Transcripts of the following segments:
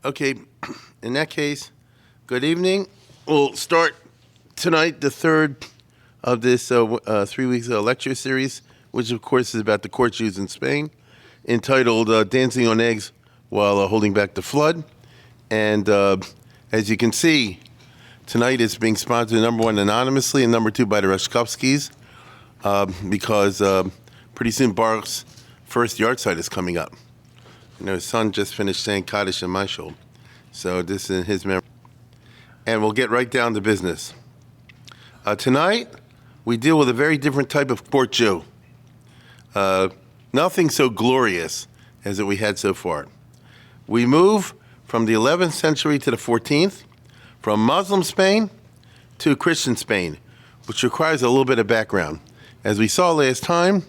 Okay, in that case, good evening. We'll start tonight, the third of this 3 weeks lecture series, which of course is about the court Jews in Spain, entitled Dancing on Eggs While Holding Back the Flood. And as you can see, tonight it's being sponsored, number one, anonymously, and number two, by the Reshkovskys, because pretty soon Baruch's first yard site is coming up. You know, his son just finished saying Kaddish in my shul. So this is his memory. And we'll get right down to business. Tonight, we deal with a very different type of court Jew. Nothing so glorious as that we had so far. We move from the 11th century to the 14th, from Muslim Spain to Christian Spain, which requires a little bit of background. As we saw last time,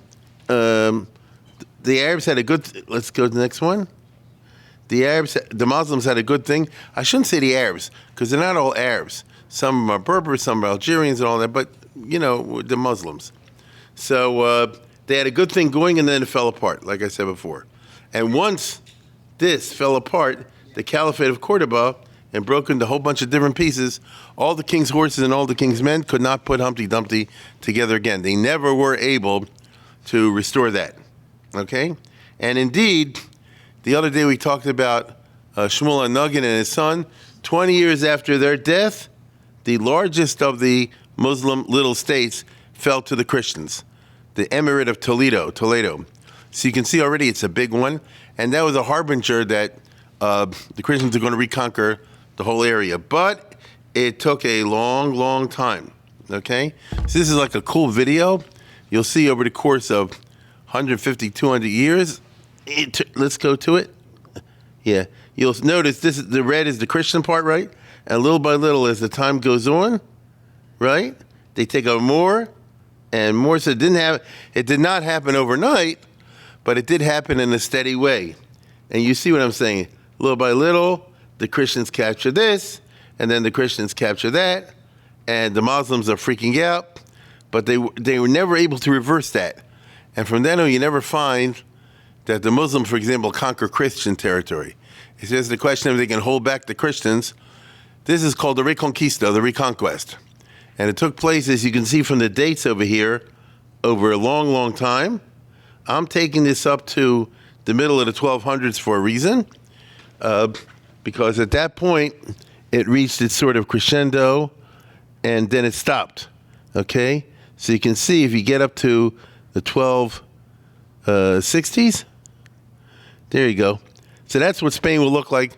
the Arabs had a good, let's go to the next one. The Muslims had a good thing. I shouldn't say the Arabs, because they're not all Arabs. Some are Berbers, some are Algerians and all that, but, you know, the Muslims. So they had a good thing going, and then it fell apart, like I said before. And once this fell apart, the Caliphate of Cordoba, and broke into a whole bunch of different pieces, all the king's horses and all the king's men could not put Humpty Dumpty together again. They never were able to restore that. Okay? And indeed, the other day we talked about Shmuel Nugget and his son. 20 years after their death, the largest of the Muslim little states fell to the Christians, the Emirate of Toledo. So you can see already it's a big one. And that was a harbinger that the Christians are going to reconquer the whole area. But it took a long, long time. Okay? So this is like a cool video. You'll see over the course of 150, 200 years. Let's go to it. Yeah, you'll notice this is the red is the Christian part, right? And little by little, as the time goes on, right, they take over more and more. So it did not happen overnight, but it did happen in a steady way. And you see what I'm saying? Little by little, the Christians capture this, and then the Christians capture that, and the Muslims are freaking out, but they were never able to reverse that. And from then on, you never find that the Muslims, for example, conquer Christian territory. It's just the question if they can hold back the Christians. This is called the Reconquista, the Reconquest. And it took place, as you can see from the dates over here, over a long, long time. I'm taking this up to the middle of the 1200s for a reason, because at that point, it reached its sort of crescendo, and then it stopped, okay? So you can see if you get up to the 1260s, there you go. So that's what Spain will look like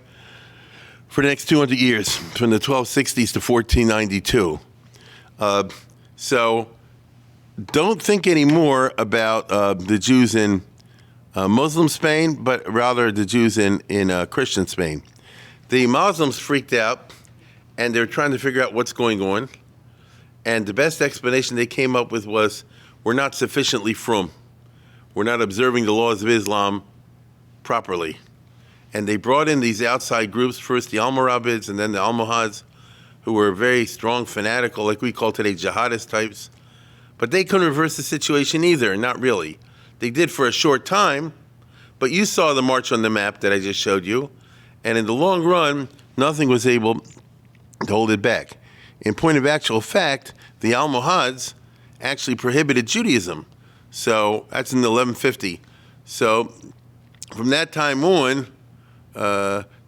for the next 200 years, from the 1260s to 1492. So don't think anymore about the Jews in Muslim Spain, but rather the Jews in Christian Spain. The Muslims freaked out, and they're trying to figure out what's going on. And the best explanation they came up with was, we're not sufficiently frum. We're not observing the laws of Islam properly. And they brought in these outside groups, first the Almoravids and then the Almohads, who were very strong, fanatical, like we call today jihadist types. But they couldn't reverse the situation either, not really. They did for a short time, but you saw the march on the map that I just showed you. And in the long run, nothing was able to hold it back. In point of actual fact, the Almohads actually prohibited Judaism. So that's in the 1150. So from that time on,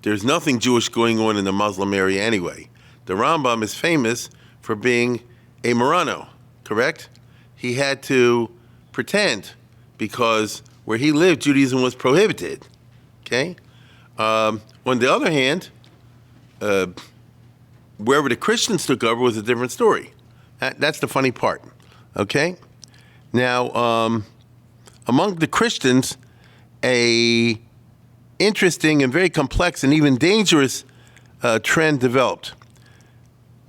there's nothing Jewish going on in the Muslim area anyway. The Ramban is famous for being a Marrano, correct? He had to pretend because where he lived, Judaism was prohibited, okay? On the other hand, wherever the Christians took over was a different story. That's the funny part, okay? Now, among the Christians, a interesting and very complex and even dangerous trend developed.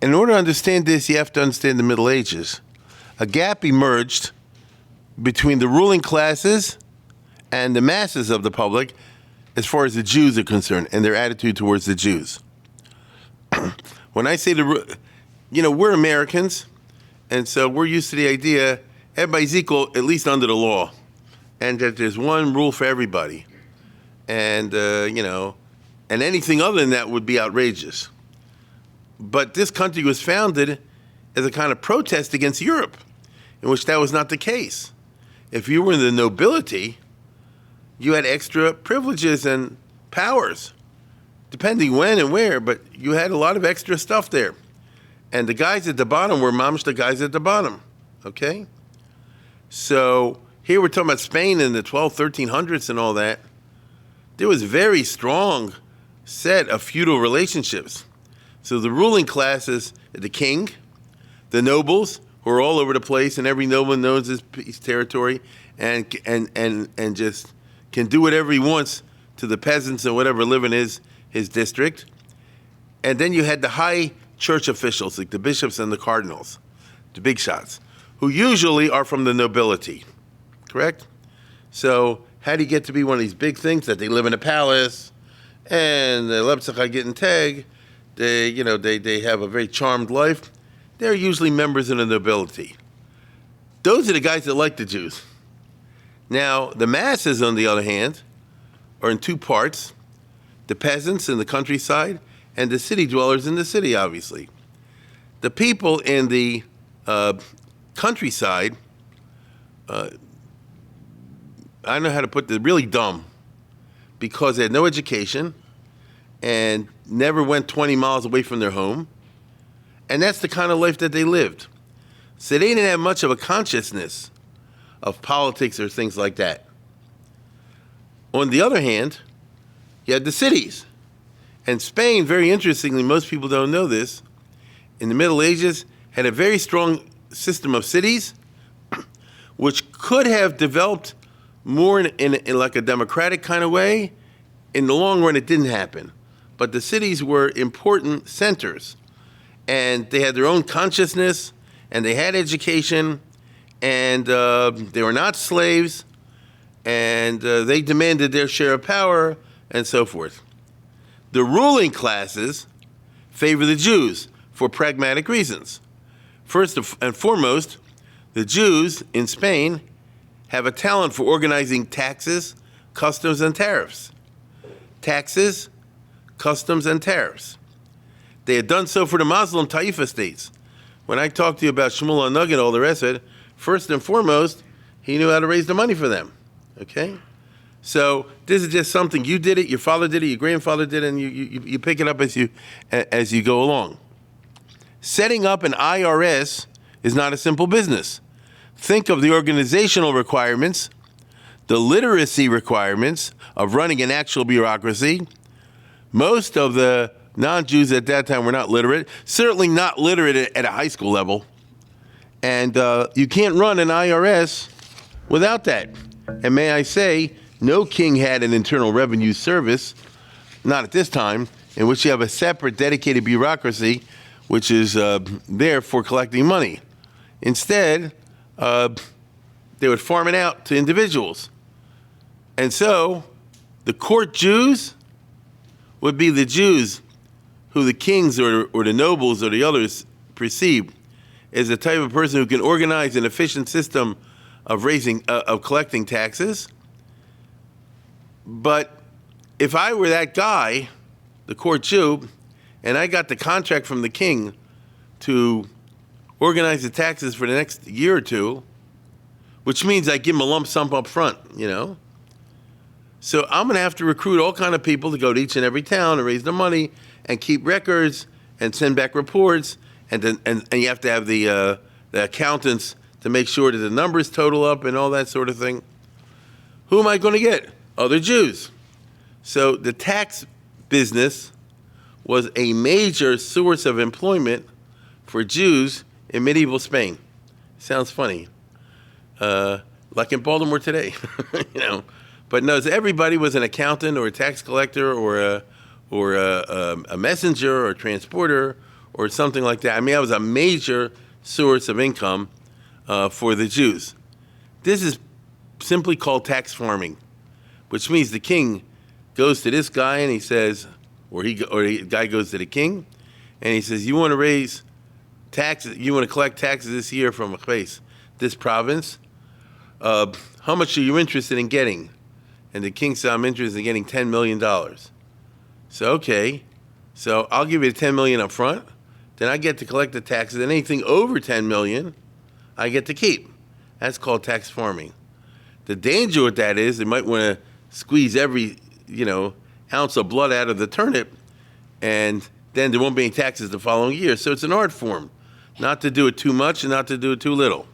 In order to understand this, you have to understand the Middle Ages. A gap emerged between the ruling classes and the masses of the public as far as the Jews are concerned and their attitude towards the Jews. When I say we're Americans, and so we're used to the idea everybody's equal, at least under the law, and that there's one rule for everybody. And, And anything other than that would be outrageous. But this country was founded as a kind of protest against Europe, in which that was not the case. If you were in the nobility, you had extra privileges and powers, depending when and where, but you had a lot of extra stuff there. And the guys at the bottom were mamish the guys at the bottom, okay? So here we're talking about Spain in the 1300s and all that. There was a very strong set of feudal relationships. So the ruling classes, the king, the nobles, who are all over the place, and every nobleman knows his territory, and just can do whatever he wants to the peasants and whatever live in his district. And then you had the high church officials, like the bishops and the cardinals, the big shots, who usually are from the nobility, correct? So how do you get to be one of these big things that they live in a palace, and the Lebtzach getting tag, they have a very charmed life? They're usually members of the nobility. Those are the guys that like the Jews. Now, the masses, on the other hand, are in two parts: the peasants in the countryside and the city dwellers in the city, obviously. The people in the countryside, I don't know how to put this, really dumb, because they had no education and never went 20 miles away from their home. And that's the kind of life that they lived. So they didn't have much of a consciousness of politics or things like that. On the other hand, you had the cities. And Spain, very interestingly, most people don't know this, in the Middle Ages had a very strong system of cities, which could have developed more in like a democratic kind of way. In the long run, it didn't happen. But the cities were important centers, and they had their own consciousness, and they had education, and they were not slaves, and they demanded their share of power, and so forth. The ruling classes favor the Jews for pragmatic reasons. First and foremost, the Jews in Spain have a talent for organizing taxes, customs, and tariffs. Taxes, customs, and tariffs. They had done so for the Muslim Taifa states. When I talked to you about Shmuel HaNagi and all the rest of it, first and foremost, he knew how to raise the money for them, okay? So this is just something, you did it, your father did it, your grandfather did it, and you pick it up as you go along. Setting up an IRS is not a simple business. Think of the organizational requirements, the literacy requirements of running an actual bureaucracy. Most of the non-Jews at that time were not literate, certainly not literate at a high school level. And you can't run an IRS without that. And may I say, no king had an internal revenue service, not at this time, in which you have a separate dedicated bureaucracy which is there for collecting money. Instead, they would farm it out to individuals. And so the court Jews would be the Jews who the kings or the nobles or the others perceived as the type of person who can organize an efficient system of collecting taxes. But if I were that guy, the court Jew, and I got the contract from the king to organize the taxes for the next year or two, which means I give him a lump sum up front, So I'm going to have to recruit all kind of people to go to each and every town and raise the money and keep records and send back reports, and you have to have the accountants to make sure that the numbers total up and all that sort of thing. Who am I going to get? Other Jews. So the tax business was a major source of employment for Jews in medieval Spain. Sounds funny. Like in Baltimore today, But no, everybody was an accountant or a tax collector or a messenger or a transporter or something like that. I mean, that was a major source of income for the Jews. This is simply called tax farming, which means the king goes to this guy and he says, or the guy goes to the king and he says, you want to raise taxes, you want to collect taxes this year from a place, this province, how much are you interested in getting? And the king said, I'm interested in getting $10 million. So, okay. So I'll give you the 10 million up front. Then I get to collect the taxes. And anything over 10 million, I get to keep. That's called tax farming. The danger with that is they might want to squeeze every, ounce of blood out of the turnip, and then there won't be any taxes the following year. So it's an art form, not to do it too much and not to do it too little.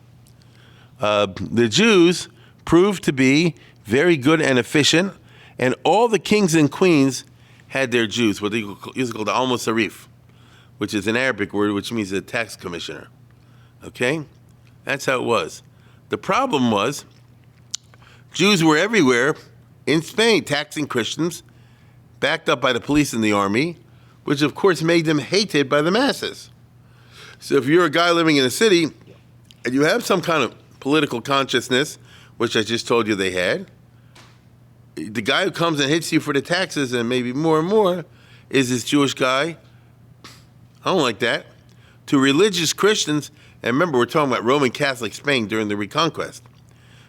The Jews proved to be very good and efficient, and all the kings and queens had their Jews, what they used to call the Al-Musarif, which is an Arabic word which means a tax commissioner. Okay? That's how it was. The problem was Jews were everywhere in Spain taxing Christians, backed up by the police and the army, which of course made them hated by the masses. So if you're a guy living in a city and you have some kind of political consciousness, which I just told you they had, the guy who comes and hits you for the taxes and maybe more and more is this Jewish guy. I don't like that. To religious Christians, and remember we're talking about Roman Catholic Spain during the Reconquest.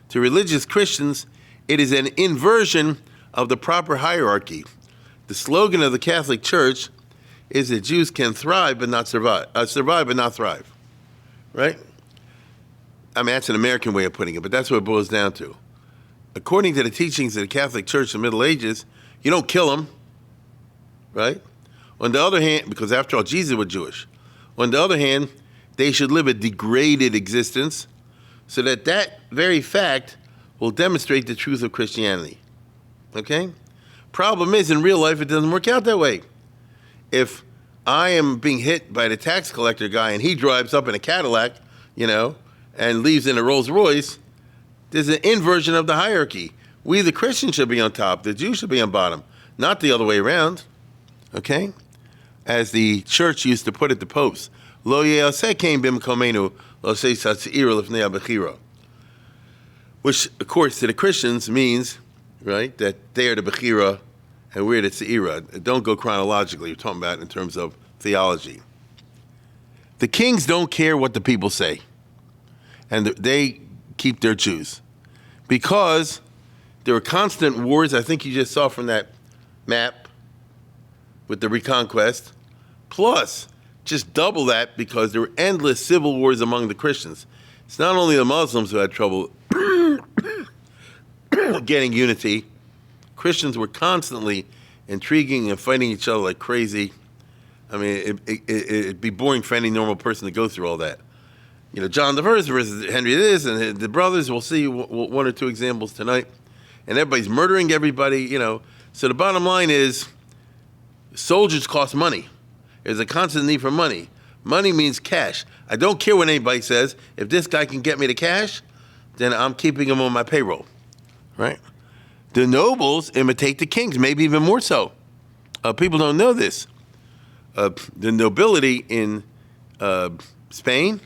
To religious Christians, it is an inversion of the proper hierarchy. The slogan of the Catholic Church is that Jews can thrive but not survive, survive but not thrive, right? I mean, that's an American way of putting it, but that's what it boils down to. According to the teachings of the Catholic Church in the Middle Ages, you don't kill them, right? On the other hand, because after all, Jesus was Jewish. On the other hand, they should live a degraded existence so that that very fact will demonstrate the truth of Christianity, okay? Problem is, in real life, it doesn't work out that way. If I am being hit by the tax collector guy and he drives up in a Cadillac, and leaves in a Rolls Royce, there's an inversion of the hierarchy. We, the Christians, should be on top. The Jews should be on bottom, not the other way around, okay? As the church used to put it, the popes, Lo ye'aseh bim komenu, lo se'satzira lifnei ha'bechira. Which, of course, to the Christians means, right, that they are the Bechira and we're the Tzeira. Don't go chronologically. We're talking about in terms of theology. The kings don't care what the people say, and they keep their Jews. Because there were constant wars, I think you just saw from that map with the Reconquest, plus just double that because there were endless civil wars among the Christians. It's not only the Muslims who had trouble getting unity. Christians were constantly intriguing and fighting each other like crazy. I mean, it'd be boring for any normal person to go through all that. John I versus Henry this, and the brothers, we'll see one or two examples tonight. And everybody's murdering everybody, So the bottom line is, soldiers cost money. There's a constant need for money. Money means cash. I don't care what anybody says. If this guy can get me the cash, then I'm keeping him on my payroll, right? The nobles imitate the kings, maybe even more so. People don't know this. The nobility in Spain,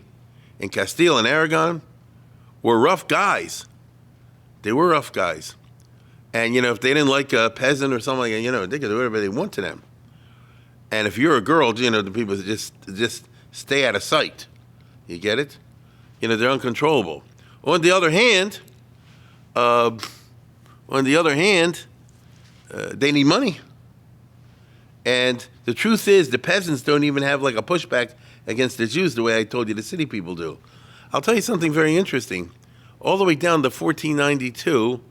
in Castile and Aragon, were rough guys. They were rough guys. And, if they didn't like a peasant or something like that, they could do whatever they want to them. And if you're a girl, the people just stay out of sight. You get it? They're uncontrollable. On the other hand, they need money. And the truth is, the peasants don't even have like a pushback against the Jews the way I told you the city people do. I'll tell you something very interesting. All the way down to 1492,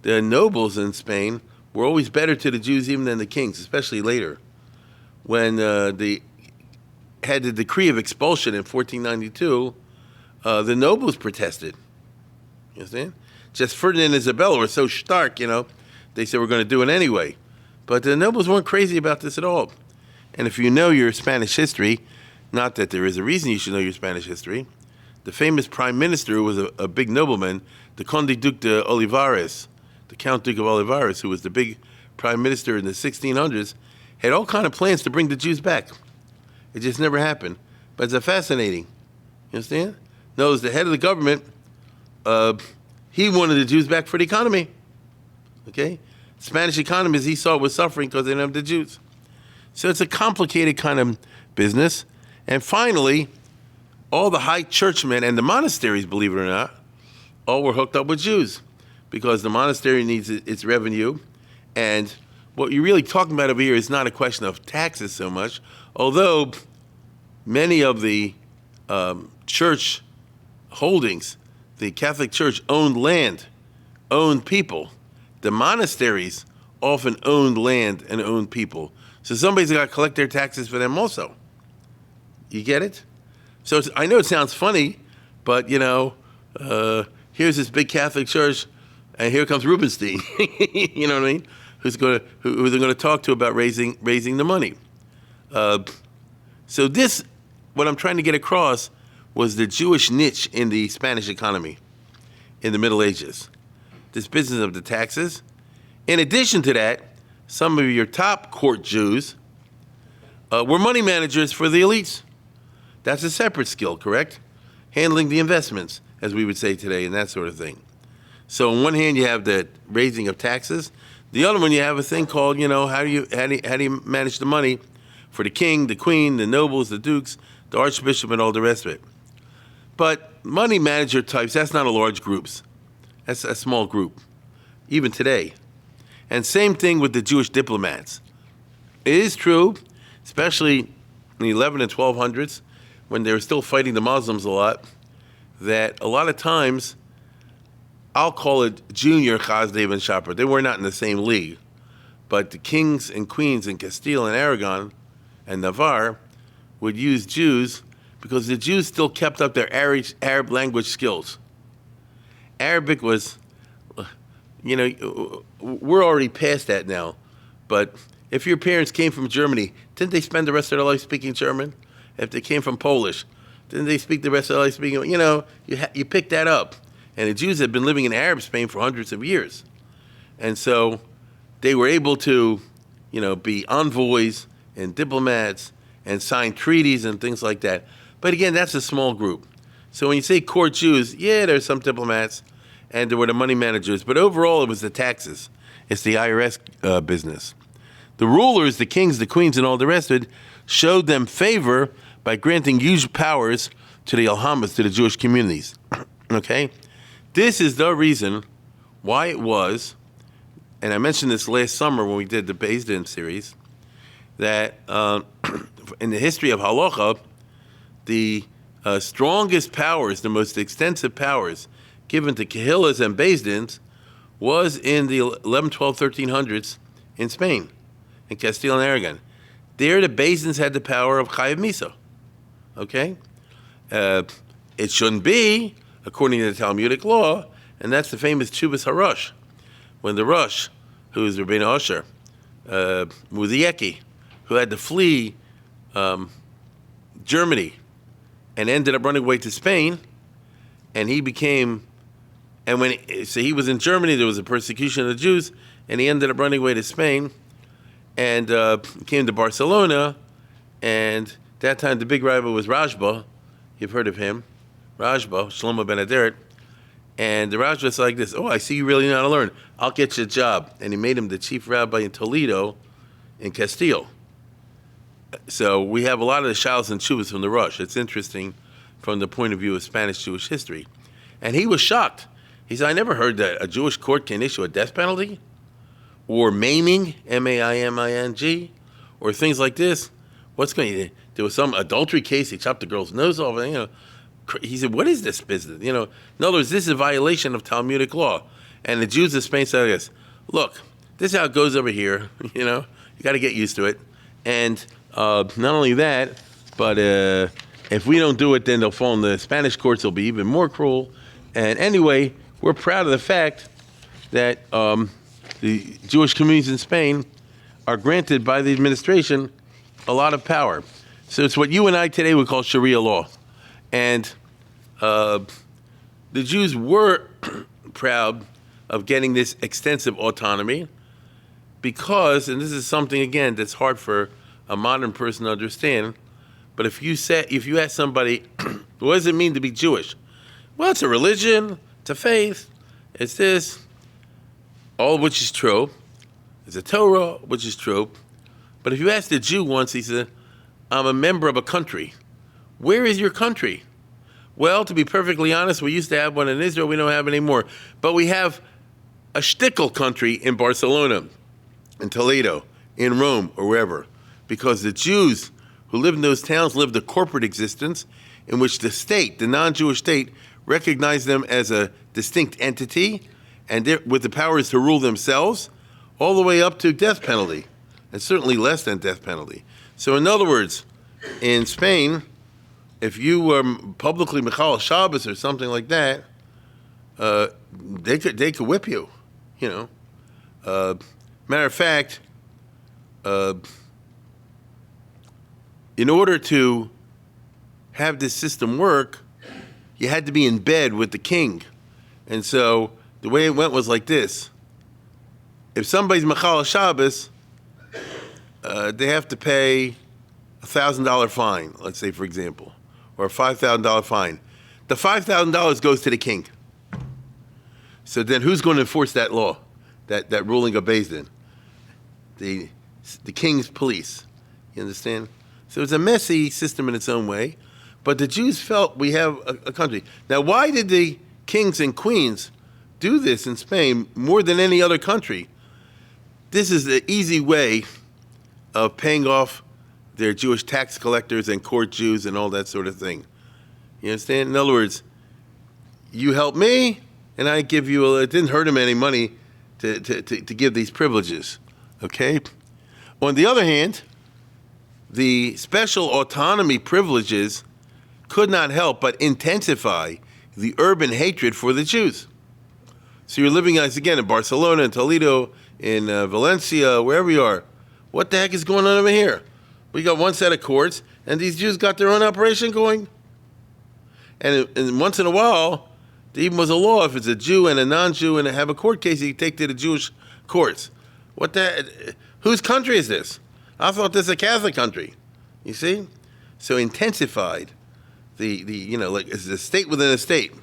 the nobles in Spain were always better to the Jews even than the kings, especially later. When they had the decree of expulsion in 1492, the nobles protested. You understand? Just Ferdinand and Isabella were so stark, they said we're going to do it anyway. But the nobles weren't crazy about this at all. And if you know your Spanish history, not that there is a reason you should know your Spanish history, the famous prime minister who was a big nobleman, the Conde Duque de Olivares, the Count Duke of Olivares, who was the big prime minister in the 1600s, had all kind of plans to bring the Jews back. It just never happened. But it's fascinating. You understand? Knows the head of the government, he wanted the Jews back for the economy. Okay? Spanish economy, as he saw, was suffering because they didn't have the Jews. So it's a complicated kind of business. And finally, all the high churchmen and the monasteries, believe it or not, all were hooked up with Jews because the monastery needs its revenue. And what you're really talking about over here is not a question of taxes so much, although many of the church holdings, the Catholic Church owned land, owned people. The monasteries often owned land and owned people. So somebody's got to collect their taxes for them also. You get it? So I know it sounds funny, but, here's this big Catholic church, and here comes Rubenstein, you know what I mean, who they're going to talk to about raising the money. So this, what I'm trying to get across, was the Jewish niche in the Spanish economy in the Middle Ages, this business of the taxes. In addition to that, some of your top court Jews were money managers for the elites. That's a separate skill, correct? Handling the investments, as we would say today, and that sort of thing. So on one hand, you have the raising of taxes. The other one, you have a thing called, how do you manage the money for the king, the queen, the nobles, the dukes, the archbishop, and all the rest of it. But money manager types, that's not a large group. That's a small group, even today. And same thing with the Jewish diplomats. It is true, especially in the 11 and 1200s, when they were still fighting the Muslims a lot, that a lot of times, I'll call it junior Chasdei and Shapar. They were not in the same league. But the kings and queens in Castile and Aragon and Navarre would use Jews because the Jews still kept up their Arab language skills. Arabic was, we're already past that now. But if your parents came from Germany, didn't they spend the rest of their life speaking German? If they came from Polish, didn't they speak the rest of their life speaking? You pick that up. And the Jews had been living in Arab Spain for hundreds of years. And so they were able to, be envoys and diplomats and sign treaties and things like that. But again, that's a small group. So when you say court Jews, yeah, there's some diplomats and there were the money managers. But overall, it was the taxes. It's the IRS business. The rulers, the kings, the queens, and all the rest of it, showed them favor by granting huge powers to the Alhamas, to the Jewish communities. Okay? This is the reason why it was, and I mentioned this last summer when we did the Verism series, that in the history of Halacha, the strongest powers, the most extensive powers given to Kehillas and Beis was in the 11, 12, 1300s in Spain, in Castile and Aragon. There, the Beis had the power of Chayav Misa. Okay? It shouldn't be, according to the Talmudic law, and that's the famous Chuvas HaRosh, when the Rosh, who is Rabbeinu Asher, Muzieki, who had to flee Germany and ended up running away to Spain, and he became, so he was in Germany, there was a persecution of the Jews, and he ended up running away to Spain, and came to Barcelona, and that time the big rival was Rajba. You've heard of him. Rajba, Shlomo ben Aderet. And the Rajba is like this, I see you really know how to learn. I'll get you a job. And he made him the chief rabbi in Toledo in Castile. So we have a lot of the Shalos and Chuvas from the Rosh. It's interesting from the point of view of Spanish Jewish history. And he was shocked. He said, I never heard that a Jewish court can issue a death penalty or maiming, M-A-I-M-I-N-G, or things like this. What's going on? There was some adultery case. He chopped the girl's nose off. He said, what is this business? In other words, this is a violation of Talmudic law. And the Jews of Spain said, yes, look, this is how it goes over here. You got to get used to it. And not only that, but if we don't do it, then they'll fall in the Spanish courts. They'll be even more cruel. And anyway, we're proud of the fact that the Jewish communities in Spain are granted by the administration a lot of power. So it's what you and I today would call Sharia law. And the Jews were proud of getting this extensive autonomy because, and this is something, again, that's hard for a modern person to understand, but if you ask somebody, what does it mean to be Jewish? Well, it's a religion, it's a faith, it's this, all of which is true. It's a Torah, which is true. But if you ask the Jew once, he said, I'm a member of a country. Where is your country? Well, to be perfectly honest, we used to have one in Israel. We don't have it anymore. But we have a shtickle country in Barcelona. in Toledo, in Rome, or wherever, because the Jews who lived in those towns lived a corporate existence in which the state, the non-Jewish state, recognized them as a distinct entity and with the powers to rule themselves, all the way up to death penalty, and certainly less than death penalty. So in other words, in Spain, if you were publicly Michal Shabbos or something like that, they could whip you, you know. Matter of fact, in order to have this system work, you had to be in bed with the king. And so the way it went was like this. If somebody's Michal Shabbos, they have to pay a $1,000 fine, let's say, for example, or a $5,000 fine. The $5,000 goes to the king. So then who's going to enforce that law, that ruling of Beis Din? The king's police. You understand? So it's a messy system in its own way, but the Jews felt we have a country. Now, why did the kings and queens do this in Spain more than any other country? This is the easy way of paying off their Jewish tax collectors and court Jews and all that sort of thing. You understand? In other words, you help me, and I give you, it didn't hurt them any money to give these privileges, okay? On the other hand, the special autonomy privileges could not help but intensify the urban hatred for the Jews. So you're living, as again, in Barcelona, in Toledo, in Valencia, wherever you are. What the heck is going on over here? We got one set of courts, and these Jews got their own operation going. And once in a while, there even was a law, if it's a Jew and a non-Jew and they have a court case, you take to the Jewish courts. Whose country is this? I thought this was a Catholic country. You see? So intensified it's a state within a state.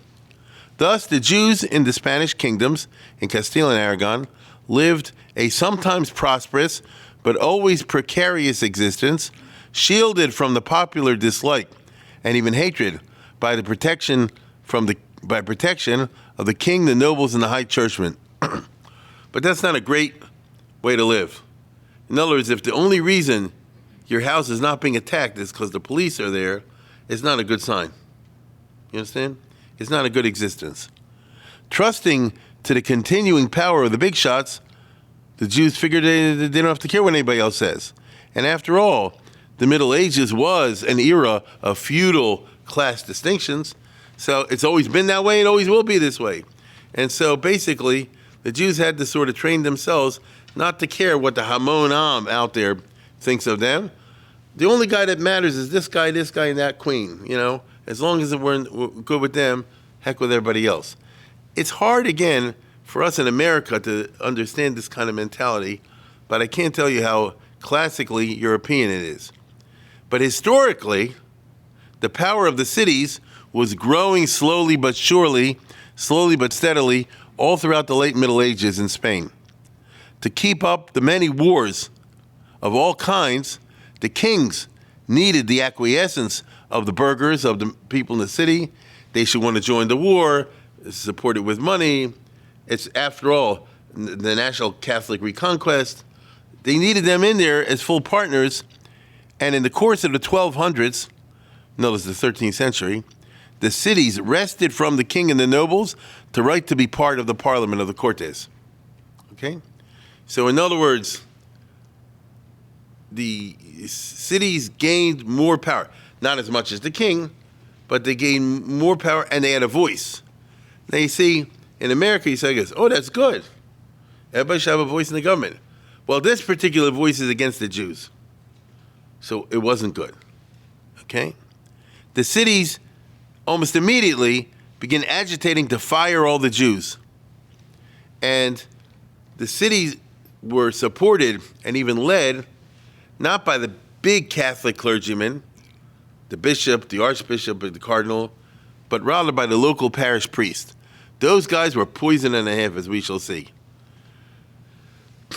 Thus, the Jews in the Spanish kingdoms, in Castile and Aragon, lived a sometimes prosperous but always precarious existence, shielded from the popular dislike and even hatred by protection of the king, the nobles, and the high churchmen. But that's not a great way to live. In other words, if the only reason your house is not being attacked is because the police are there, it's not a good sign. You understand? It's not a good existence. Trusting to the continuing power of the big shots, the Jews figured they don't have to care what anybody else says. And after all, the Middle Ages was an era of feudal class distinctions, so it's always been that way and always will be this way. And so basically, the Jews had to sort of train themselves not to care what the Hamon Am out there thinks of them. The only guy that matters is this guy, and that queen, you know. As long as we're good with them, heck with everybody else. It's hard, again, for us in America to understand this kind of mentality, but I can't tell you how classically European it is. But historically, the power of the cities was growing slowly but steadily, all throughout the late Middle Ages in Spain. To keep up the many wars of all kinds, the kings needed the acquiescence of the burghers, of the people in the city. They should want to join the war, support it with money. It's, after all, the National Catholic Reconquest. They needed them in there as full partners. And in the course of the 1200s, notice the 13th century, the cities wrested from the king and the nobles the right to be part of the parliament of the Cortes. Okay? So in other words, the cities gained more power. Not as much as the king, but they gained more power and they had a voice. Now you see, in America you say, oh, that's good. Everybody should have a voice in the government. Well, this particular voice is against the Jews. So it wasn't good. Okay? The cities almost immediately begin agitating to fire all the Jews. And the cities were supported and even led not by the big Catholic clergymen, the bishop, the archbishop, or the cardinal, but rather by the local parish priest. Those guys were poison and a half, as we shall see.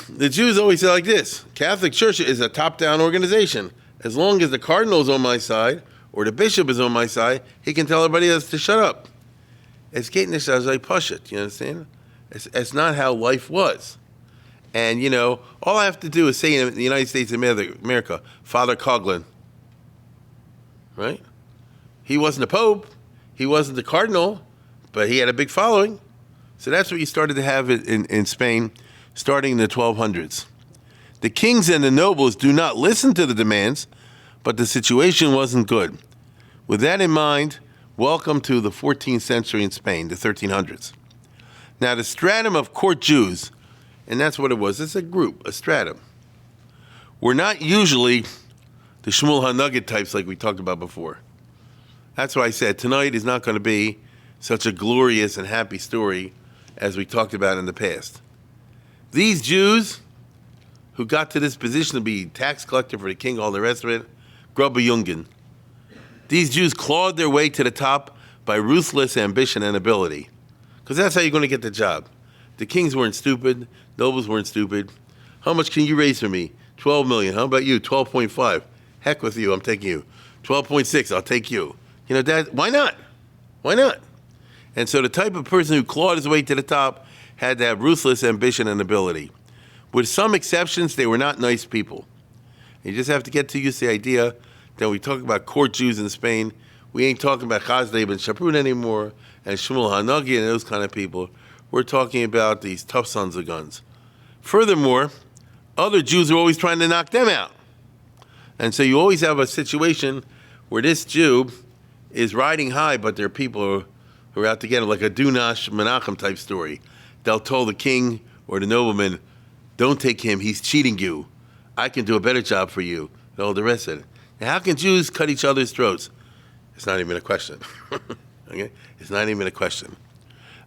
The Jews always say like this: Catholic Church is a top-down organization. As long as the cardinal is on my side, or the bishop is on my side, he can tell everybody else to shut up. It's getting this as I push it, you understand? It's not how life was. And, all I have to do is say in the United States of America, Father Coughlin, right? He wasn't a pope. He wasn't the cardinal, but he had a big following. So that's what you started to have in Spain, starting in the 1200s. The kings and the nobles do not listen to the demands, but the situation wasn't good. With that in mind, welcome to the 14th century in Spain, the 1300s. Now, the stratum of court Jews, and that's what it was, it's a group, a stratum, were not usually the Shmuel HaNugget types like we talked about before. That's why I said tonight is not going to be such a glorious and happy story as we talked about in the past. These Jews who got to this position to be tax collector for the king, all the rest of it, Grubbe Jungen. These Jews clawed their way to the top by ruthless ambition and ability. Because that's how you're going to get the job. The kings weren't stupid. Nobles weren't stupid. How much can you raise for me? 12 million. How about you? 12.5. Heck with you. I'm taking you. 12.6. I'll take you. Why not? Why not? And so the type of person who clawed his way to the top had to have ruthless ambition and ability. With some exceptions, they were not nice people. You just have to get used to the idea that when we talk about court Jews in Spain, we ain't talking about Chazdei ben Shaprun anymore and Shmuel HaNagi and those kind of people. We're talking about these tough sons of guns. Furthermore, other Jews are always trying to knock them out. And so you always have a situation where this Jew is riding high, but there are people who are out to get him, like a Dunash Menachem type story. They'll tell the king or the nobleman, don't take him, he's cheating you. I can do a better job for you, and all the rest of it. Now, how can Jews cut each other's throats? It's not even a question. Okay? It's not even a question.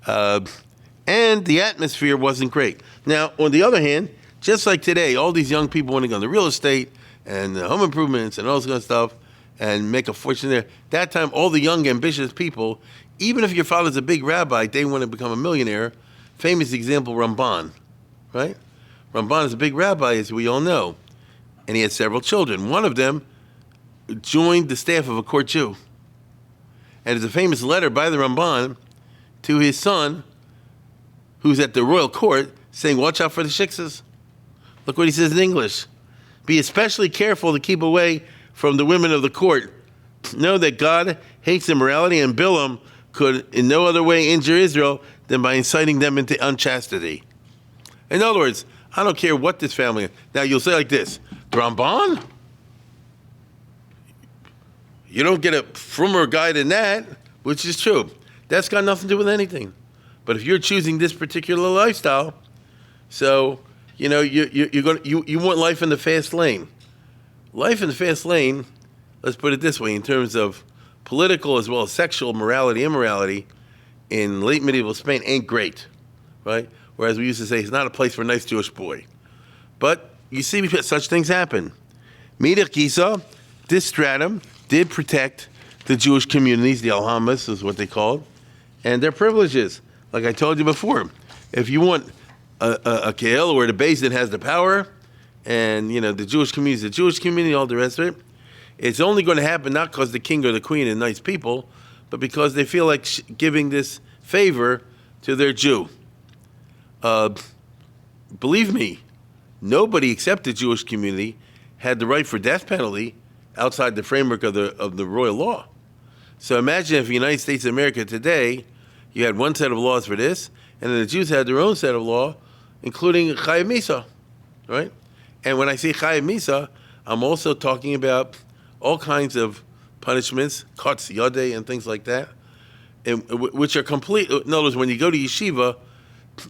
And the atmosphere wasn't great. Now, on the other hand, just like today, all these young people want to go into real estate and home improvements and all this kind of stuff and make a fortune there. That time, all the young, ambitious people, even if your father's a big rabbi, they want to become a millionaire. Famous example, Ramban, right? Ramban is a big rabbi, as we all know, and he had several children. One of them joined the staff of a court Jew. And there's a famous letter by the Ramban to his son, who's at the royal court, saying, watch out for the shiksas. Look what he says in English. Be especially careful to keep away from the women of the court. Know that God hates immorality, and Bilam could in no other way injure Israel than by inciting them into unchastity. In other words, I don't care what this family is. Now, you'll say like this, Ramban? You don't get a frummer guy than that, which is true. That's got nothing to do with anything. But if you're choosing this particular lifestyle, so, you want life in the fast lane. Life in the fast lane, let's put it this way, in terms of political as well as sexual morality, immorality, in late medieval Spain ain't great, right? Whereas we used to say it's not a place for a nice Jewish boy. But you see such things happen. Midach Gisa, this stratum, did protect the Jewish communities, the Alhamas is what they called, and their privileges. Like I told you before, if you want a Kael where the base that has the power, and the Jewish community is the Jewish community, all the rest of it, it's only going to happen not because the king or the queen are nice people, but because they feel like giving this favor to their Jew. Believe me, nobody except the Jewish community had the right for death penalty outside the framework of the royal law. So imagine if the United States of America today, you had one set of laws for this, and then the Jews had their own set of law, including Chayav Misa, right? And when I say Chayav Misa, I'm also talking about all kinds of punishments, Kotz Yodeh and things like that, which are complete. In other words, when you go to yeshiva,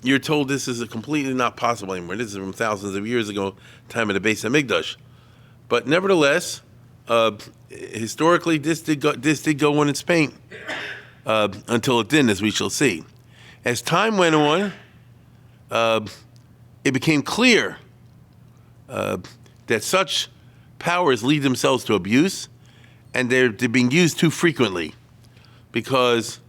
you're told this is completely not possible anymore. This is from thousands of years ago, time of the Beis Hamikdash. But nevertheless, historically, this did go on in Spain until it didn't, as we shall see. As time went on, it became clear that such powers lead themselves to abuse, and they're being used too frequently. Because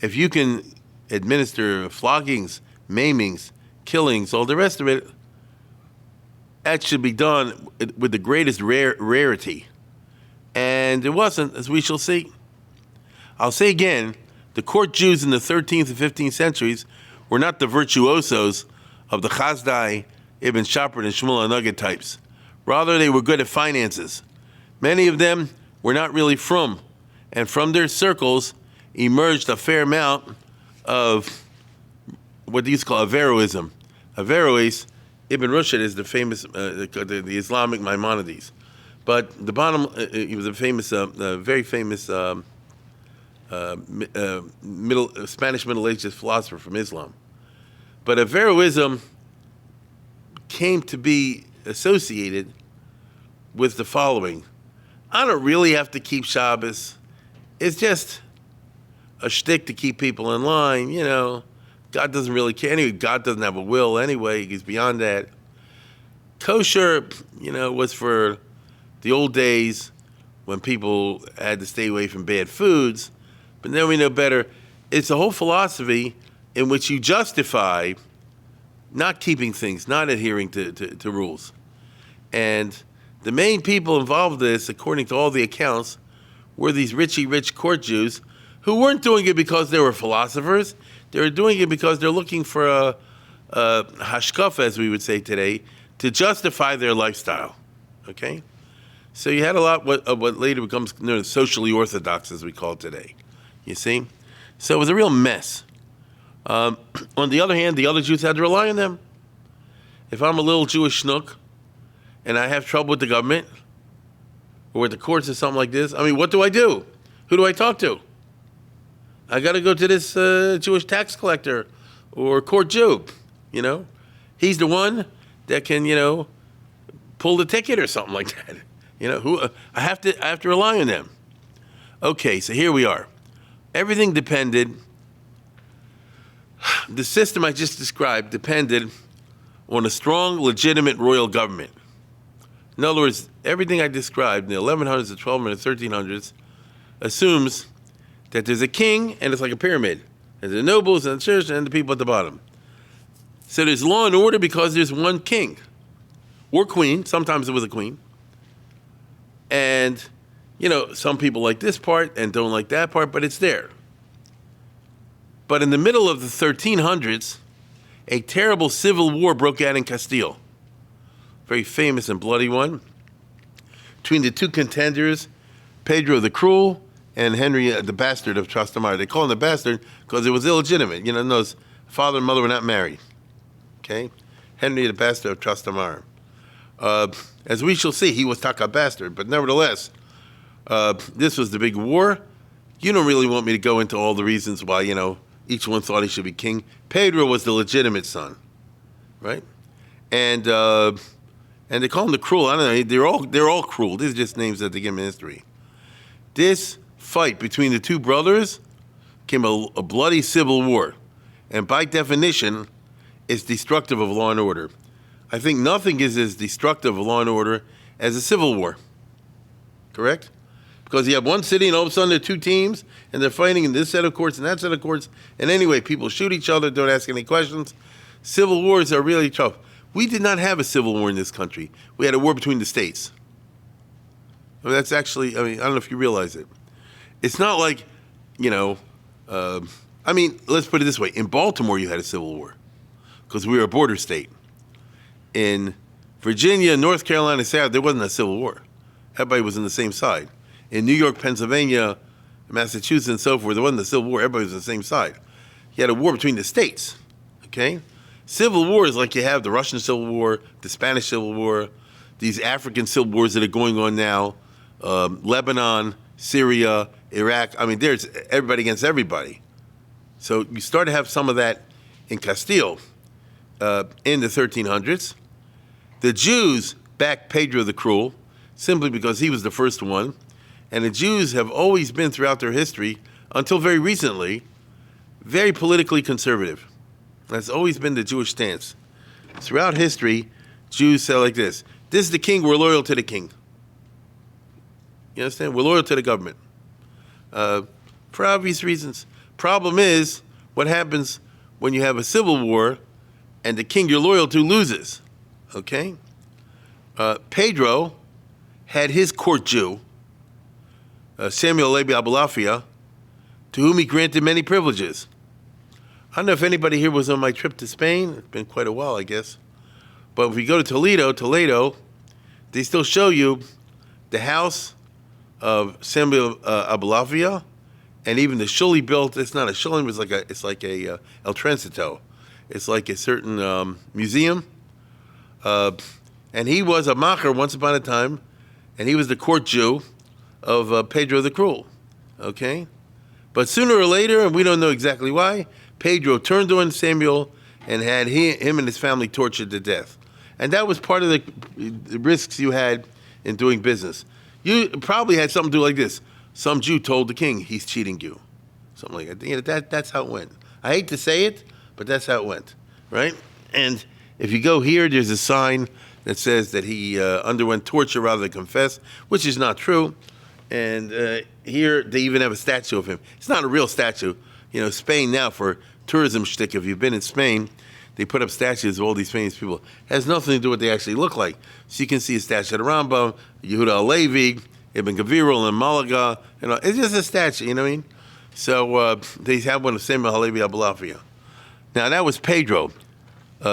if you can administer floggings, maimings, killings, all the rest of it, that should be done with the greatest rarity. And it wasn't, as we shall see. I'll say again, the court Jews in the 13th and 15th centuries were not the virtuosos of the Chazdai Ibn Shapir and Shmuel Nugget types. Rather, they were good at finances. Many of them were not really frum, and from their circles emerged a fair amount of what these call Averroism. Averroes, Ibn Rushd is the famous, the Islamic Maimonides. But the bottom, he was a famous, very famous Spanish Middle Ages philosopher from Islam. But Averroism came to be associated with the following. I don't really have to keep Shabbos. It's just a shtick to keep people in line, you know. God doesn't really care. Anyway, God doesn't have a will anyway. He's beyond that. Kosher, you know, was for the old days when people had to stay away from bad foods. But now we know better. It's a whole philosophy in which you justify not keeping things, not adhering to rules. And the main people involved in this, according to all the accounts, were these rich court Jews who weren't doing it because they were philosophers. They were doing it because they're looking for a hashkafa, as we would say today, to justify their lifestyle. Okay? So you had a lot of what later becomes known as socially orthodox, as we call it today. You see? So it was a real mess. On the other hand, the other Jews had to rely on them. If I'm a little Jewish schnook and I have trouble with the government or with the courts or something like this, I mean, what do I do? Who do I talk to? I got to go to this Jewish tax collector or court Jew, you know? He's the one that can, you know, pull the ticket or something like that. You know, I have to rely on them. Okay, so here we are. Everything depended, the system I just described depended on a strong, legitimate royal government. In other words, everything I described in the 1100s, the 1200s, the 1300s assumes that there's a king and it's like a pyramid. There's the nobles and the church and the people at the bottom. So there's law and order because there's one king or queen. Sometimes it was a queen. And, you know, some people like this part and don't like that part, but it's there. But in the middle of the 1300s, a terrible civil war broke out in Castile. Very famous and bloody one. Between the two contenders, Pedro the Cruel and Henry the Bastard of Trastamara. They call him the bastard because it was illegitimate. You know, those father and mother were not married. Okay? Henry the Bastard of Trastamara. As we shall see, he was Taka bastard, but nevertheless, this was the big war. You don't really want me to go into all the reasons why, you know, each one thought he should be king. Pedro was the legitimate son, right? And they call him the cruel. I don't know. They're all cruel. These are just names that they give in history. This fight between the two brothers became a bloody civil war, and by definition, it's destructive of law and order. I think nothing is as destructive of law and order as a civil war. Correct? Because you have one city and all of a sudden there are two teams and they're fighting in this set of courts and that set of courts. And anyway, people shoot each other, don't ask any questions. Civil wars are really tough. We did not have a civil war in this country. We had a war between the states. I mean, that's actually, I mean, I don't know if you realize it. It's not like, you know, I mean, let's put it this way. In Baltimore, you had a civil war because we were a border state. In Virginia, North Carolina, South, there wasn't a civil war. Everybody was on the same side. In New York, Pennsylvania, Massachusetts, and so forth, there wasn't a civil war. Everybody was on the same side. You had a war between the states, okay? Civil wars like you have the Russian Civil War, the Spanish Civil War, these African civil wars that are going on now, Lebanon, Syria, Iraq. I mean, there's everybody against everybody. So you start to have some of that in Castile in the 1300s. The Jews backed Pedro the Cruel simply because he was the first one. And the Jews have always been throughout their history, until very recently, very politically conservative. That's always been the Jewish stance. Throughout history, Jews say like this: this is the king, we're loyal to the king. You understand? We're loyal to the government. For obvious reasons. Problem is, what happens when you have a civil war and the king you're loyal to loses? Okay? Pedro had his court Jew, Samuel Levi Abulafia, to whom he granted many privileges. I don't know if anybody here was on my trip to Spain. It's been quite a while, I guess. But if we go to Toledo, they still show you the house of Samuel Abulafia, and even the shul he built. It's not a shul; it's like a El Transito. It's like a certain museum. And he was a macher once upon a time, and he was the court Jew of Pedro the Cruel. Okay, but sooner or later, and we don't know exactly why, Pedro turned on Samuel and had him and his family tortured to death. And that was part of the risks you had in doing business. You probably had something to do like this. Some Jew told the king, he's cheating you. Something like that. You know, that's how it went. I hate to say it, but that's how it went, right? And if you go here, there's a sign that says that he underwent torture rather than confess, which is not true. And here, they even have a statue of him. It's not a real statue. You know, Spain now, for tourism shtick, if you've been in Spain, they put up statues of all these famous people. It has nothing to do with what they actually look like. So you can see a statue of the Ramban, Yehuda Halevi, Ibn Gavirul in Malaga. You know, it's just a statue, you know what I mean? So they have one of Samuel Halevi Abulafia. Now, that was Pedro.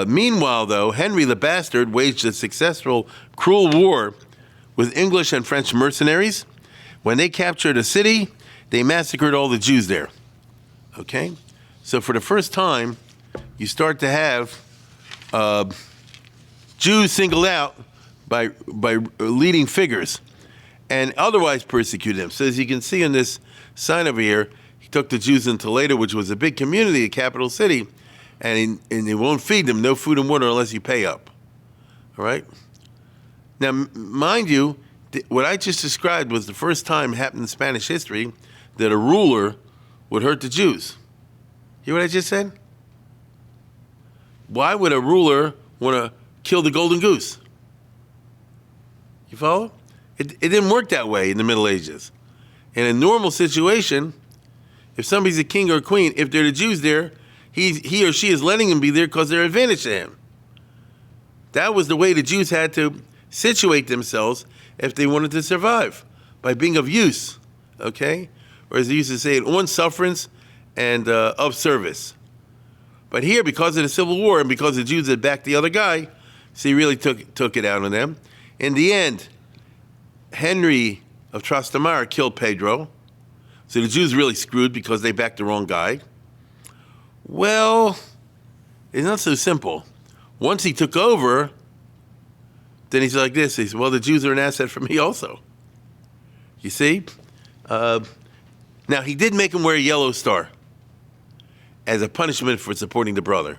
Meanwhile, though, Henry the Bastard waged a successful, cruel war with English and French mercenaries. When they captured a city, they massacred all the Jews there. Okay? So for the first time, you start to have Jews singled out by leading figures and otherwise persecuted them. So as you can see in this sign over here, he took the Jews in Toledo, which was a big community, a capital city, and he won't feed them, no food and water unless you pay up. All right? Now, mind you, what I just described was the first time it happened in Spanish history that a ruler would hurt the Jews. Hear what I just said? Why would a ruler want to kill the golden goose? You follow? It didn't work that way in the Middle Ages. In a normal situation, if somebody's a king or a queen, if they're the Jews there, he or she is letting them be there because they're advantage to him. That was the way the Jews had to situate themselves if they wanted to survive, by being of use, okay? Or as they used to say, on sufferance and of service. But here, because of the Civil War and because the Jews had backed the other guy, so he really took it out on them. In the end, Henry of Trastamara killed Pedro. So the Jews really screwed because they backed the wrong guy. Well, it's not so simple. Once he took over, then he's like this. He said, well, the Jews are an asset for me also. You see? Now, he did make him wear a yellow star as a punishment for supporting the brother.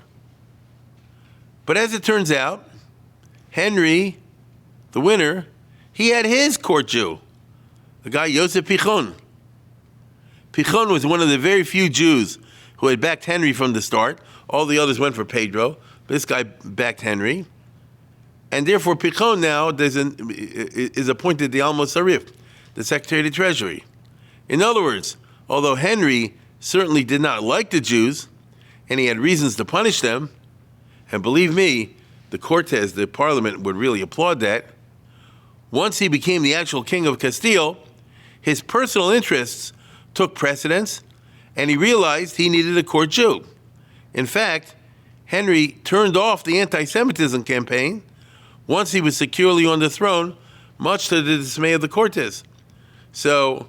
But as it turns out, Henry, the winner, he had his court Jew, the guy Yosef Pichon. Pichon was one of the very few Jews who had backed Henry from the start. All the others went for Pedro. But this guy backed Henry. And therefore, Pichon now is appointed the Almos Sarif, the Secretary of the Treasury. In other words, although Henry certainly did not like the Jews, and he had reasons to punish them, and believe me, the Cortes, the parliament, would really applaud that, once he became the actual king of Castile, his personal interests took precedence, and he realized he needed a court Jew. In fact, Henry turned off the anti-Semitism campaign once he was securely on the throne, much to the dismay of the Cortes. So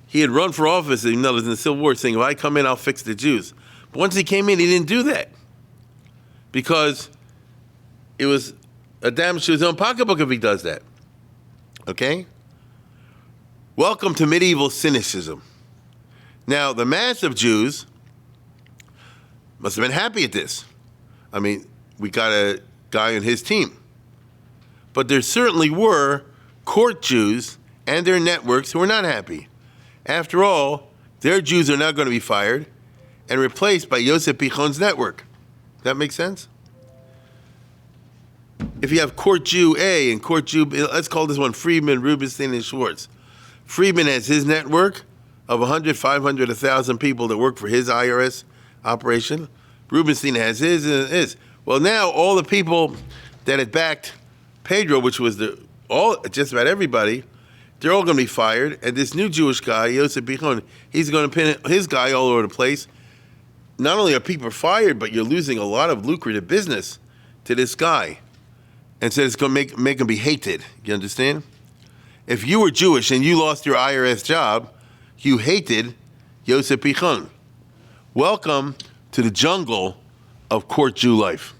he had run for office, in other words, in the Civil War, saying, if I come in, I'll fix the Jews. But once he came in, he didn't do that because it was a damage to his own pocketbook if he does that. Okay? Welcome to medieval cynicism. Now, the mass of Jews must have been happy at this. I mean, we got a guy on his team. But there certainly were court Jews and their networks who were not happy. After all, their Jews are now going to be fired and replaced by Yosef Pichon's network. That makes sense? If you have court Jew A and court Jew B, let's call this one Friedman, Rubinstein, and Schwartz. Friedman has his network of 100, 500, 1,000 people that work for his IRS operation. Rubinstein has his and his. Well, now all the people that had backed Pedro, which was just about everybody, they're all going to be fired. And this new Jewish guy, Yosef Pichon, he's going to pin his guy all over the place. Not only are people fired, but you're losing a lot of lucrative business to this guy and said it's going to make him be hated. You understand? If you were Jewish and you lost your IRS job, you hated Yosef Pichon. Welcome to the jungle of court Jew life.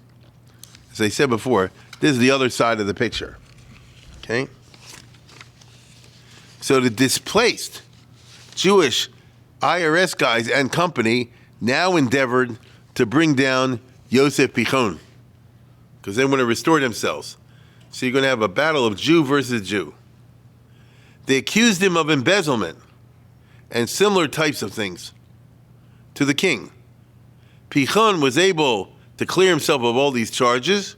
As I said before, this is the other side of the picture. Okay? So the displaced Jewish IRS guys and company now endeavored to bring down Yosef Pichon because they want to restore themselves. So you're going to have a battle of Jew versus Jew. They accused him of embezzlement and similar types of things to the king. Pichon was able to clear himself of all these charges,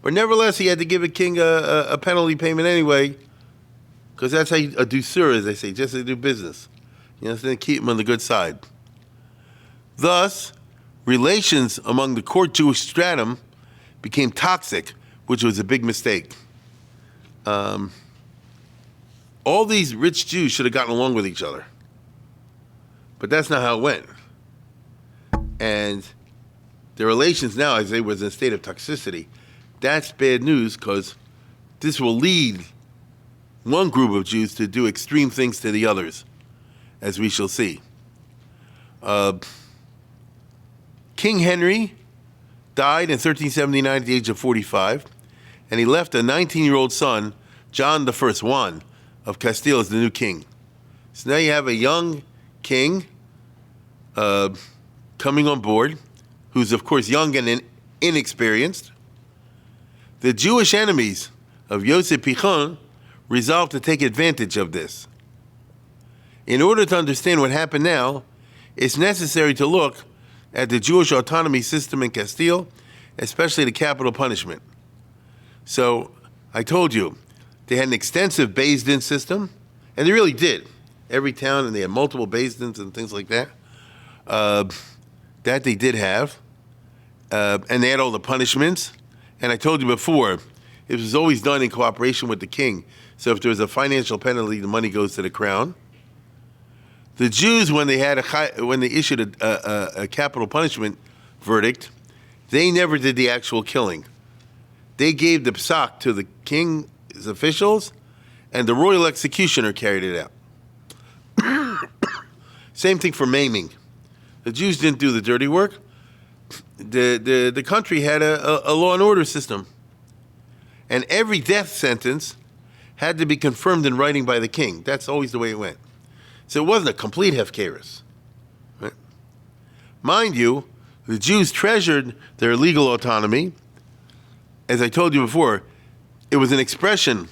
but nevertheless he had to give the king a penalty payment anyway, because that's how a douceur, as they say, just to do business. You know, to keep him on the good side. Thus, relations among the court Jewish stratum became toxic, which was a big mistake. All these rich Jews should have gotten along with each other. But that's not how it went. And the relations now, as they was in a state of toxicity, that's bad news because this will lead one group of Jews to do extreme things to the others, as we shall see. King Henry died in 1379 at the age of 45, and he left a 19-year-old son, John I, Juan of Castile, as the new king. So now you have a young king coming on board, who's of course young and inexperienced. The Jewish enemies of Yosef Pichon resolved to take advantage of this. In order to understand what happened now, it's necessary to look at the Jewish autonomy system in Castile, especially the capital punishment. So I told you, they had an extensive Beis-Din system, and they really did. Every town, and they had multiple Beis-Dins and things like that. That they did have. And they had all the punishments. And I told you before, it was always done in cooperation with the king. So if there was a financial penalty, the money goes to the crown. The Jews, when they issued a capital punishment verdict, they never did the actual killing. They gave the psak to the king's officials, and the royal executioner carried it out. Same thing for maiming. The Jews didn't do the dirty work. The country had a law and order system, and every death sentence had to be confirmed in writing by the king. That's always the way it went. So it wasn't a complete hefkerus. Right? Mind you, the Jews treasured their legal autonomy. As I told you before, it was an expression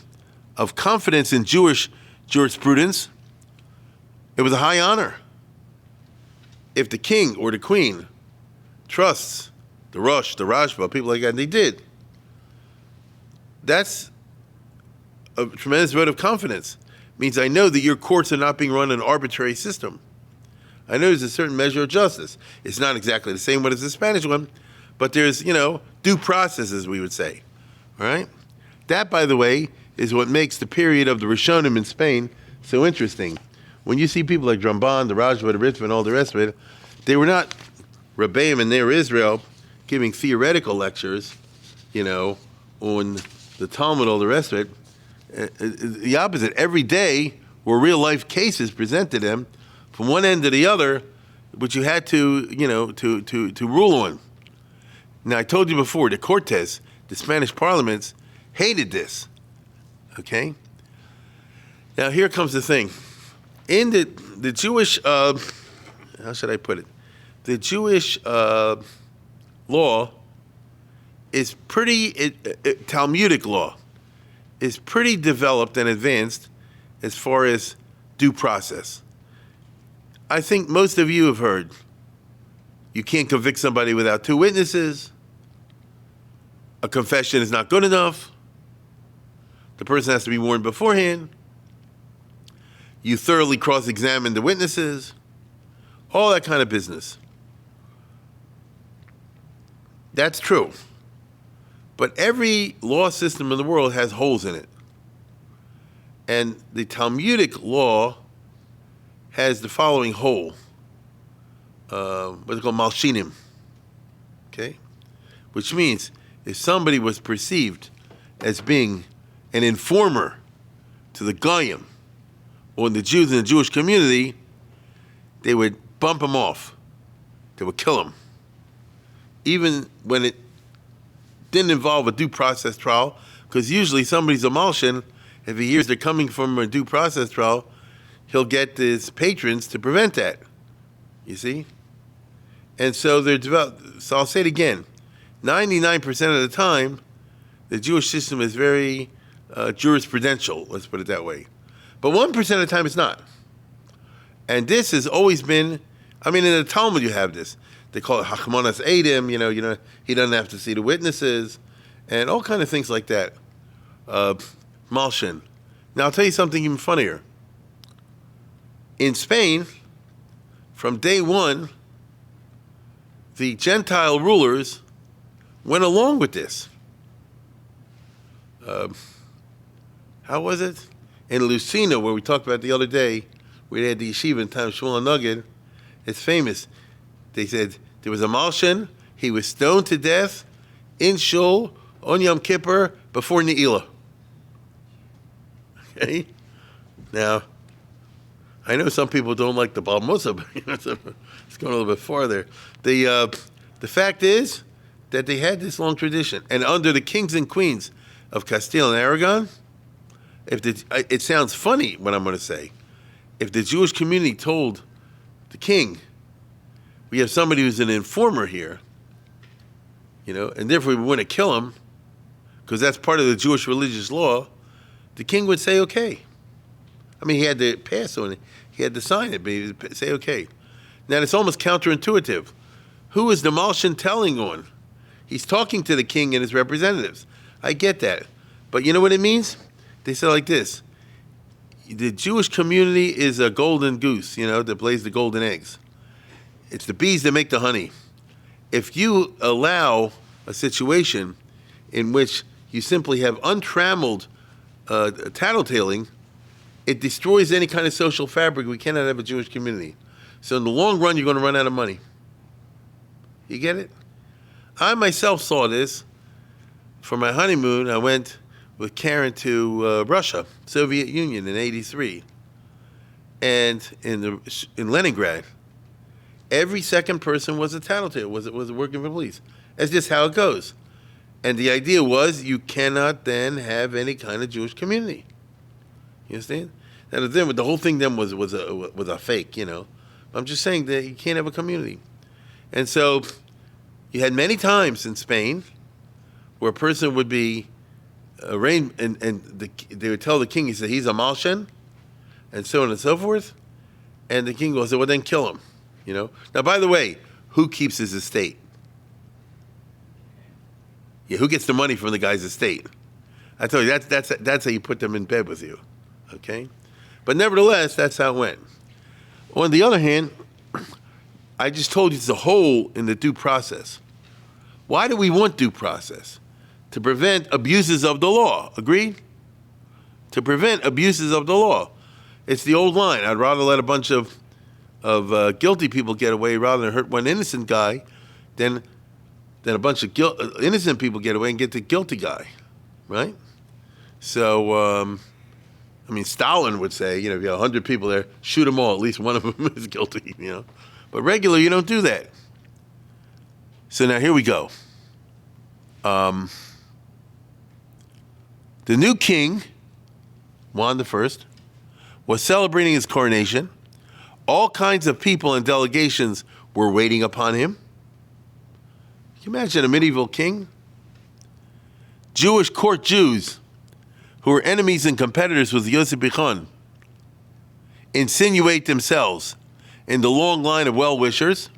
of confidence in Jewish jurisprudence. It was a high honor. If the king or the queen trusts the Rosh, the Rashba, people like that, and they did, that's a tremendous vote of confidence. It means I know that your courts are not being run in an arbitrary system. I know there's a certain measure of justice. It's not exactly the same one as the Spanish one, but there's, due process, as we would say. All right? That, by the way, is what makes the period of the Rishonim in Spain so interesting. When you see people like Ramban, the Rashba, the Ritva, and all the rest of it, they were not Rebbeim in their Israel giving theoretical lectures, on the Talmud, all the rest of it. The opposite. Every day were real-life cases presented to them from one end to the other, which you had to rule on. Now, I told you before, the Cortes, the Spanish parliaments, hated this. Okay? Now, here comes the thing. In the Jewish, how should I put it? The Jewish law is pretty, Talmudic law is pretty developed and advanced as far as due process. I think most of you have heard you can't convict somebody without two witnesses. A confession is not good enough. The person has to be warned beforehand. You thoroughly cross-examine the witnesses. All that kind of business. That's true. But every law system in the world has holes in it. And the Talmudic law has the following hole. What's it called? Malshinim. Okay? which means if somebody was perceived as being an informer to the Goyim or the Jews in the Jewish community, they would bump him off. They would kill him. Even when it didn't involve a due process trial, because usually somebody's a Malshin, if he hears they're coming from a due process trial, he'll get his patrons to prevent that. You see? And so they're developed. So I'll say it again. 99% of the time, the Jewish system is very jurisprudential, let's put it that way. But 1% of the time it's not. And this has always been, I mean, in the Talmud you have this. They call it Hachmanas Eidim, he doesn't have to see the witnesses, and all kind of things like that. Malshin. Now I'll tell you something even funnier. In Spain, from day one, the Gentile rulers went along with this. How was it? In Lucena, where we talked about the other day, where they had the yeshiva in time Shmuel Nugget, it's famous. They said there was a Malshin, he was stoned to death in Shul on Yom Kippur before Ne'ilah. Okay? Now, I know some people don't like the Bal Musa, but it's going a little bit farther. The fact is that they had this long tradition, and under the kings and queens of Castile and Aragon, it sounds funny what I'm going to say. If the Jewish community told the king, we have somebody who's an informer here, and therefore we want to kill him, because that's part of the Jewish religious law, the king would say, okay. I mean, he had to pass on it. He had to sign it, but he would say, okay. Now, it's almost counterintuitive. Who is the Malshin telling on? He's talking to the king and his representatives. I get that. But you know what it means? They say like this. The Jewish community is a golden goose, that lays the golden eggs. It's the bees that make the honey. If you allow a situation in which you simply have untrammeled tattletaling, it destroys any kind of social fabric. We cannot have a Jewish community. So in the long run, you're going to run out of money. You get it? I myself saw this. For my honeymoon, I went with Karen to Russia, Soviet Union in '83. And in Leningrad, every second person was a tattletale, was working for police. That's just how it goes. And the idea was you cannot then have any kind of Jewish community. You understand? Now the whole thing then was a fake, I'm just saying that you can't have a community. And so you had many times in Spain where a person would be arraigned, and they would tell the king, he said, he's a Malshin, and so on and so forth. And the king goes, well, then kill him. Now, by the way, who keeps his estate? Yeah, who gets the money from the guy's estate? I tell you, that's how you put them in bed with you, okay? But nevertheless, that's how it went. On the other hand, I just told you it's a hole in the due process. Why do we want due process? To prevent abuses of the law, agreed? To prevent abuses of the law. It's the old line, I'd rather let a bunch of guilty people get away rather than hurt one innocent guy than a bunch of innocent people get away and get the guilty guy, right? So, Stalin would say, if you have 100 people there, shoot them all. At least one of them is guilty, But regular, you don't do that. So now here we go. The new king, Juan I, was celebrating his coronation. All kinds of people and delegations were waiting upon him. Can you imagine a medieval king? Jewish court Jews who were enemies and competitors with Yosef Pichon insinuate themselves in the long line of well-wishers.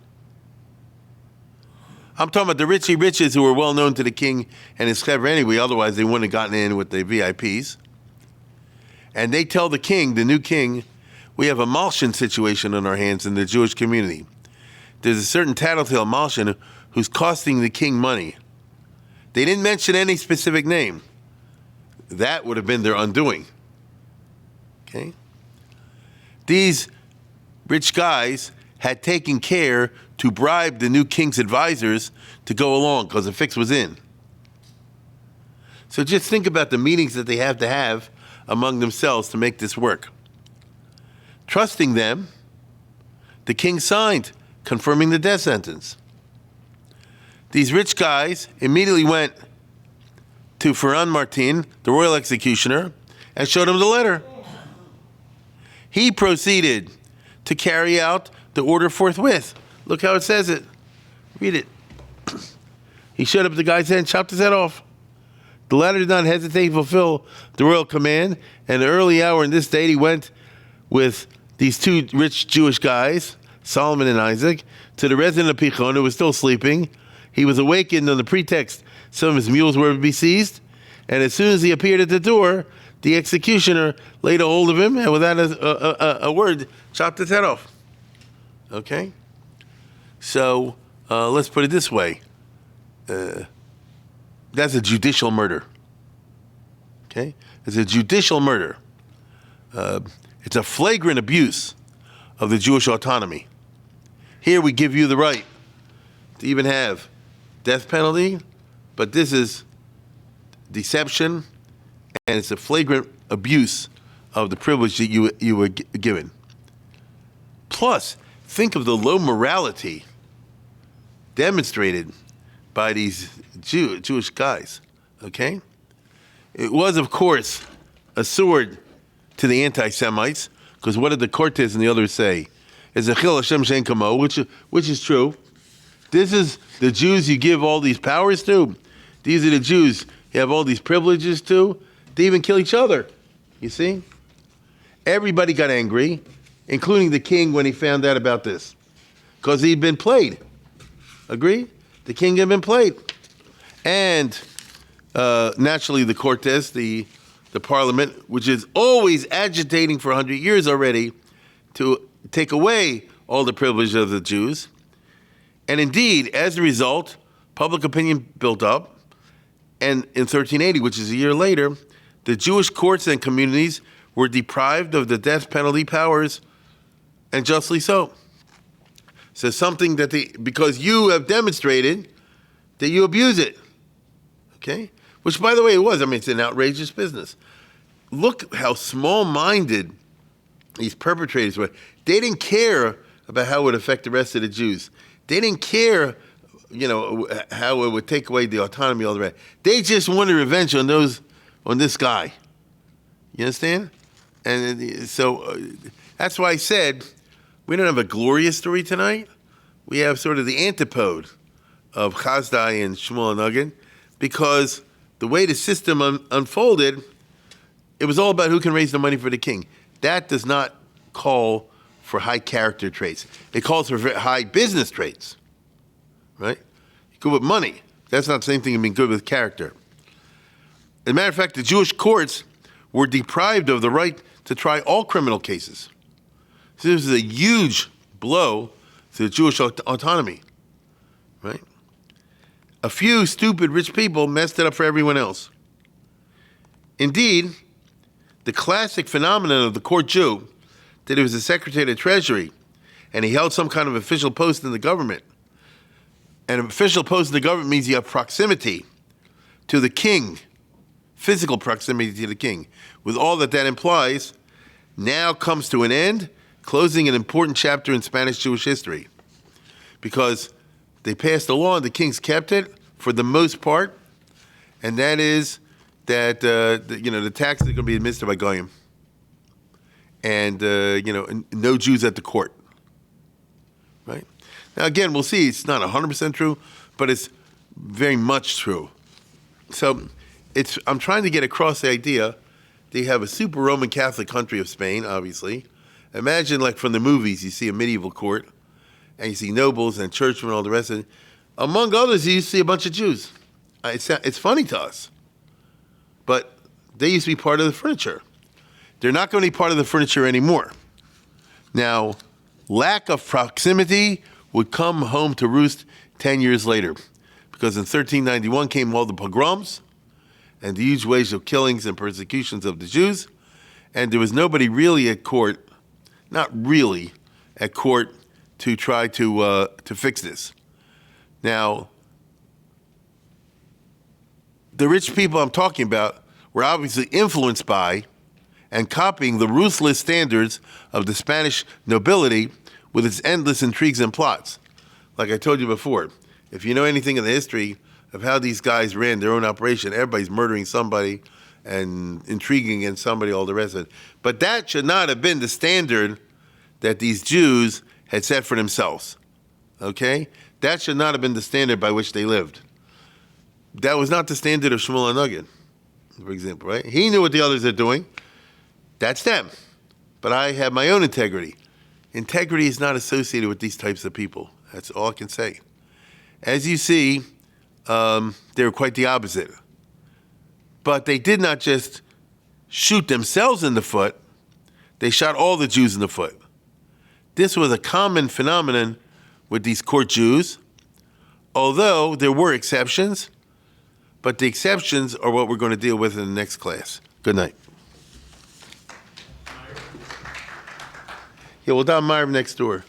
I'm talking about the richy riches who were well known to the king and his clever anyway, otherwise they wouldn't have gotten in with the VIPs. And they tell the king, the new king, we have a Malshin situation on our hands in the Jewish community. There's a certain tattletale Malshin who's costing the king money. They didn't mention any specific name. That would have been their undoing. Okay? These rich guys had taken care to bribe the new king's advisors to go along because the fix was in. So just think about the meetings that they have to have among themselves to make this work. Trusting them, the king signed, confirming the death sentence. These rich guys immediately went to Ferran Martin, the royal executioner, and showed him the letter. He proceeded to carry out the order forthwith. Look how it says it. Read it. He showed up at the guy's head and chopped his head off. The latter did not hesitate to fulfill the royal command, and at an early hour in this day he went with these two rich Jewish guys, Solomon and Isaac, to the resident of Pichon, who was still sleeping. He was awakened on the pretext some of his mules were to be seized, and as soon as he appeared at the door, the executioner laid a hold of him and without a word chopped his head off. Okay? So let's put it this way. That's a judicial murder. Okay? It's a judicial murder. It's a flagrant abuse of the Jewish autonomy. Here we give you the right to even have death penalty, but this is deception, and it's a flagrant abuse of the privilege that you were given. Plus, think of the low morality demonstrated by these Jewish guys, okay? It was, of course, a sword to the anti-Semites, because what did the Cortes and the others say? Ezechel Hashem Shein Kamo, which is true. This is the Jews you give all these powers to. These are the Jews you have all these privileges to. They even kill each other, you see? Everybody got angry, including the king when he found out about this, because he'd been played. Agree? The king had been played. And naturally the Cortes, the parliament, which is always agitating for 100 years already to take away all the privileges of the Jews. And indeed, as a result, public opinion built up. And in 1380, which is a year later, the Jewish courts and communities were deprived of the death penalty powers, and justly so. So something that because you have demonstrated that you abuse it, okay? Which, by the way, it was. I mean, it's an outrageous business. Look how small-minded these perpetrators were. They didn't care about how it would affect the rest of the Jews. They didn't care, how it would take away the autonomy, all the rest. They just wanted revenge on this guy. You understand? And so that's why I said we don't have a glorious story tonight. We have sort of the antipode of Chazdai and Shmuel Nugget, because the way the system unfolded, it was all about who can raise the money for the king. That does not call for high character traits. It calls for high business traits, right? You're good with money. That's not the same thing as being good with character. As a matter of fact, the Jewish courts were deprived of the right to try all criminal cases. So this is a huge blow to the Jewish autonomy, right? A few stupid rich people messed it up for everyone else. Indeed, the classic phenomenon of the court Jew, that he was the Secretary of the Treasury, and he held some kind of official post in the government. And an official post in the government means you have proximity to the king, physical proximity to the king, with all that implies, now comes to an end, closing an important chapter in Spanish Jewish history. Because they passed a law and the kings kept it for the most part, and that is that the taxes are going to be administered by Goyim. And no Jews at the court, right? Now again, we'll see. It's not 100% true, but it's very much true. So I'm trying to get across the idea that you have a super Roman Catholic country of Spain, obviously. Imagine, like from the movies, you see a medieval court, and you see nobles and churchmen and all the rest of it. Among others, you see a bunch of Jews. It's funny to us, but they used to be part of the furniture. They're not going to be part of the furniture anymore. Now, lack of proximity would come home to roost 10 years later, because in 1391 came all the pogroms and the huge waves of killings and persecutions of the Jews, and there was nobody really at court, not really at court, to try to fix this. Now, the rich people I'm talking about were obviously influenced by and copying the ruthless standards of the Spanish nobility with its endless intrigues and plots. Like I told you before, if you know anything of the history of how these guys ran their own operation, everybody's murdering somebody and intriguing against somebody, all the rest of it. But that should not have been the standard that these Jews had set for themselves, okay? That should not have been the standard by which they lived. That was not the standard of Shmuel HaNagid, for example, right? He knew what the others are doing. That's them. But I have my own integrity. Integrity is not associated with these types of people. That's all I can say. As you see, they were quite the opposite. But they did not just shoot themselves in the foot, they shot all the Jews in the foot. This was a common phenomenon with these court Jews, although there were exceptions, but the exceptions are what we're going to deal with in the next class. Good night. Yeah, well, Don Meyer next door.